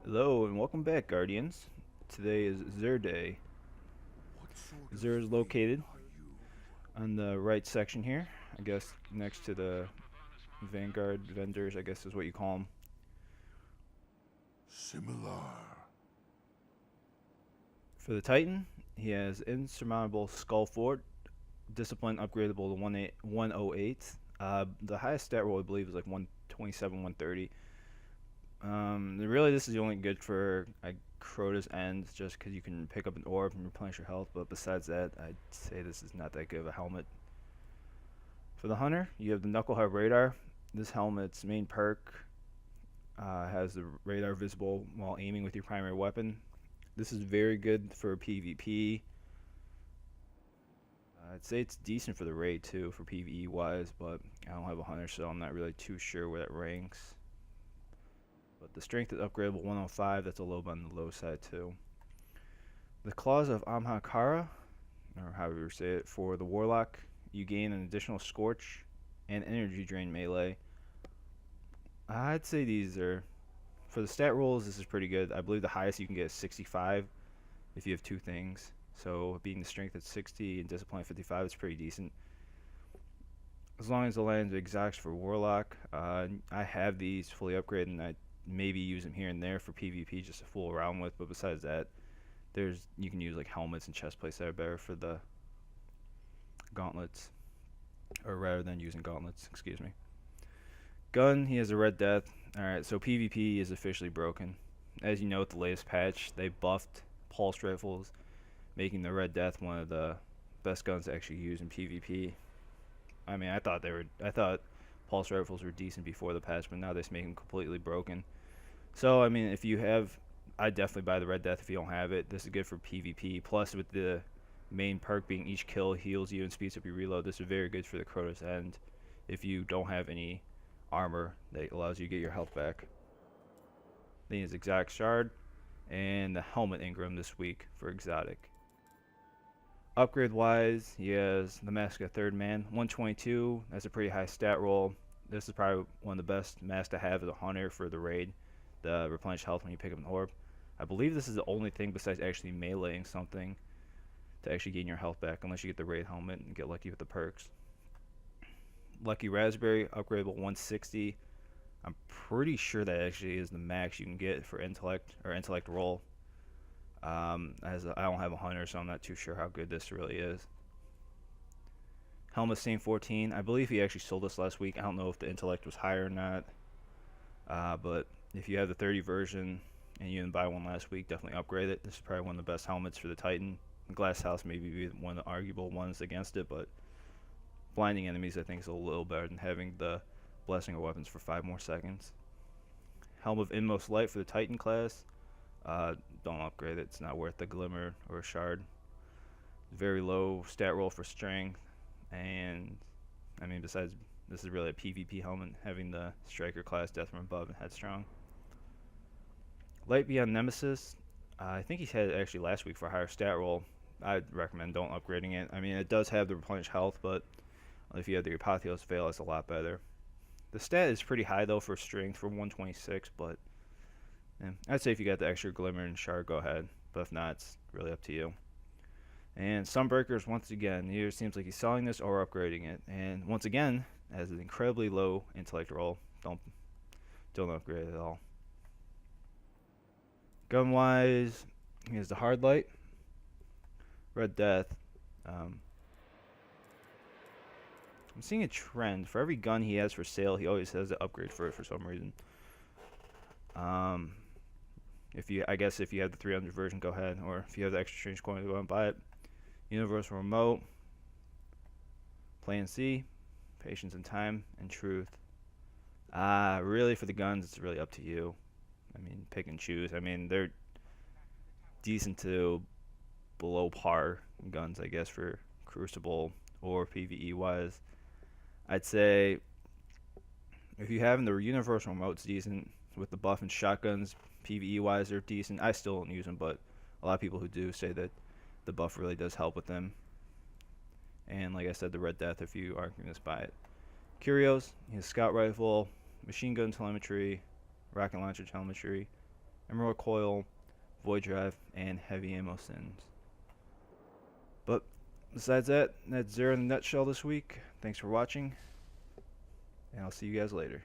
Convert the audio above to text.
Hello and welcome back, Guardians. Today is Zer Day. What sort of Zer is thing located are you? on the right section here, I guess next to the Vanguard vendors, I guess is what you call them. Similar. For the Titan, he has Insurmountable Skull Fort, Discipline upgradable to 108. The highest stat roll I believe is like 127, 130. Really, this is only good for like Crota's End, just because you can pick up an orb and replenish your health. But besides that, I'd say this is not that good of a helmet. For the Hunter, you have the Knucklehead Radar. This helmet's main perk has the radar visible while aiming with your primary weapon. This is very good for PvP. I'd say it's decent for the raid too, for PvE wise, but I don't have a Hunter, so I'm not really too sure where that ranks. But the strength is upgradable 105, that's a little bit on the low side too. The Claws of Amhakara, or however you say it, for the Warlock, you gain an additional Scorch and Energy Drain melee. I'd say these are, for the stat rolls, this is pretty good. I believe the highest you can get is 65 if you have two things. So being the strength at 60 and discipline at 55 is pretty decent. As long as the land exotics for Warlock, I have these fully upgraded and I maybe use them here and there for PvP just to fool around with. But besides that, you can use like helmets and chest plates that are better for the gauntlets, or rather than using gauntlets. Excuse me. Gun, he has a Red Death. Alright, so PvP is officially broken. As you know, with the latest patch, they buffed pulse rifles, making the Red Death one of the best guns to actually use in PvP. I mean, I thought pulse rifles were decent before the patch, but now they just make them completely broken. So, I mean, if you have, I'd definitely buy the Red Death if you don't have it. This is good for PvP. Plus, with the main perk being each kill heals you and speeds up your reload, this is very good for the Crota's End if you don't have any armor that allows you to get your health back. Then he has Exotic Shard and the Helmet Ingram this week for Exotic. Upgrade wise, he has the Mask of Third Man, 122. That's a pretty high stat roll. This is probably one of the best masks to have as a hunter for the raid. The replenish health when you pick up an orb. I believe this is the only thing besides actually meleeing something to actually gain your health back, unless you get the raid helmet and get lucky with the perks. Lucky Raspberry, upgradable 160. I'm pretty sure that actually is the max you can get for intellect or intellect roll. I don't have a hunter, so I'm not too sure how good this really is. Helmet Stain 14. I believe he actually sold this last week. I don't know if the intellect was higher or not. But if you have the 30 version and you didn't buy one last week, definitely upgrade it. This is probably one of the best helmets for the Titan. The Glass House may be one of the arguable ones against it, but blinding enemies I think is a little better than having the blessing or weapons for 5 more seconds. Helm of Inmost Light for the Titan class. Don't upgrade it. It's not worth the Glimmer or a Shard. Very low stat roll for strength, and I mean besides this is really a PvP helmet, having the Striker class, Death from Above, and Headstrong. Light Beyond Nemesis. I think he's had it actually last week for a higher stat roll. I'd recommend don't upgrading it. I mean, it does have the replenished health, but if you have the Apotheos Veil, it's a lot better. The stat is pretty high though for strength for 126, but yeah, I'd say if you got the extra Glimmer and Shard, go ahead. But if not, it's really up to you. And Sunbreakers, once again, here it seems like he's selling this or upgrading it. And once again, has an incredibly low intellect roll. Don't upgrade it at all. Gun wise, he has the Hard Light, Red Death. Um, I'm seeing a trend. For every gun he has for sale, he always has the upgrade for it for some reason. Um, I guess if you have the 300 version, go ahead. Or if you have the extra strange coin, go and buy it. Universal Remote, Plan C, Patience and Time, and Truth. Really for the guns, it's really up to you. I mean, pick and choose. I mean, they're decent to below par guns, I guess, for Crucible or PvE wise. I'd say if you have the Universal Remote's decent with the buff and shotguns. PvE wise, they're decent. I still don't use them, but a lot of people who do say that the buff really does help with them. And like I said, the Red Death if you aren't going to buy it. Curios, he has Scout Rifle, Machine Gun Telemetry, Rocket Launcher Telemetry, Emerald Coil, Void Drive, and Heavy Ammo Sins. But besides that, that's Zero in a nutshell this week. Thanks for watching, and I'll see you guys later.